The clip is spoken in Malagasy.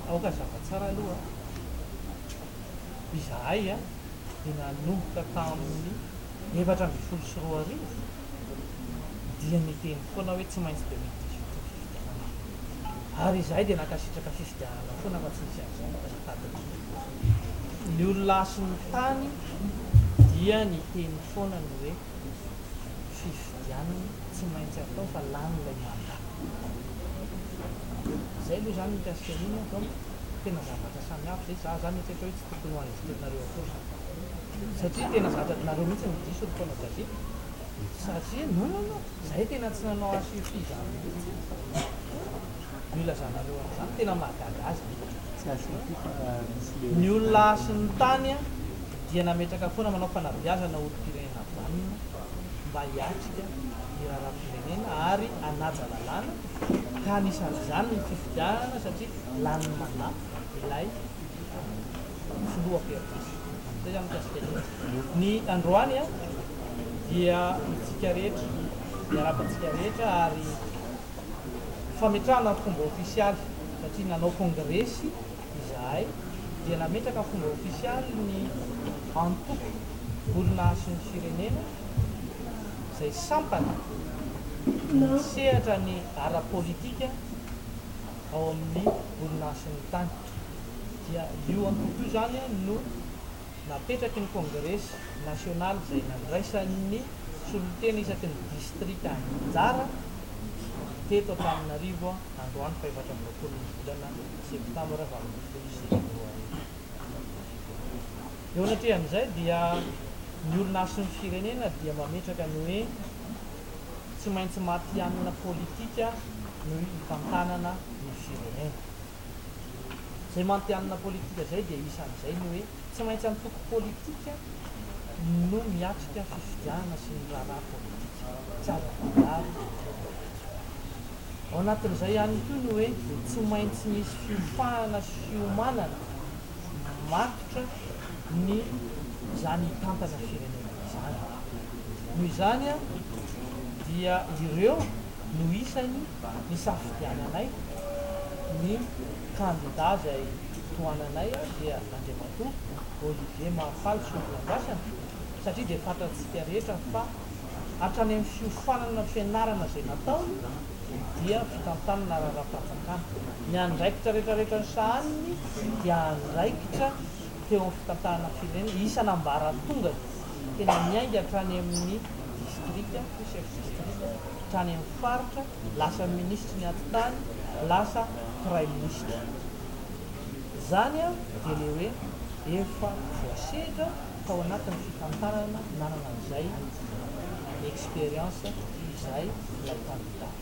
aoka zava-tsara aloha izahay a dia nanomboka tamin'ny 2024 dia niteny foana hoe tsy maintsy dia mety fifidianana ary izahay dia nakasitraka fifidianana foana fa tsy nisy an'izay tadiny ny olona sy ny tany dia niteny foana ny hoe fifidianana tsy maintsy atao fa lan'ilay mandat zay aloha zany mikasikan'iny donc tena zavatra samihafa zay za zany mety hoe tsy tokony ho an'iziterinareo akory satria tena zavatra nareo mihitsy midiso ry foana gazety satria non zay tena tsy nanao asify zany mihitsy milazanareo an'izany tena mahagagaza ny olona sy ny tany a dia nametraka foana manao fanabeazana olo-pirenena vanina mba hiatrika iraram-pirenena ary anaja lalàna ka anisan'izany ny fifidianana satria lany mandat ilay filoha-perdiso zay zany mikasika ny androany a dia itsika rehetra miarapantsika rehetra ary fametrahana fomba ofisialy satria nanao kongresy izahay dia nametraka fomba ofisialy ny antoko olona sy ny firenena zay sampana sehatra ny ara-politika ao amin'ny olona sy ny tany dia io antoko io zany no napetraky ny kongresy nasionaly zay nandraisan'ny solotena isaky ny distrika anjara teto Antananarivo androany faefatra amby roapolo ny volana septambra valopolo sy roa eo anatrehan'izay dia ny olona sy ny firenena dia mametraka ny hoe tsy maintsy matianina politika no hifantanana ny firenena zay matianina politika zay dia isan'izay ny hoe tsy maintsy antoko politika no miatrika fifidianana sy ny raharaha politika tsara-pandary ao anatin'izay ihany koa ny hoe tsy maintsy misy fiofahana sy fiomanana makitra ny zany hitantana firenena izany noho izany a dia ireo no isany ny safidiananay ny candidat zay toananay a dia Andriamatoa Olivier Mahafaly Solovasana satria dia fantatsika rehetra fa hatrany amin'ny fiofanana fianarana zay natao dia fitantanana raharaha-panjakana ny andraikitra rehetrarehetra ny sahaniny dia andraikitra teo amin'ny fitantanana firenena isanambara tonga tena miainga hatrany amin'ny distrika chef distrika hatrany amin'ny faritra lasa ministre ny atitany lasa prime ministre zany a dia le hoe efa voasedra tao anatin'ny fitantanana nanana an'izay expérience izay ilay candidat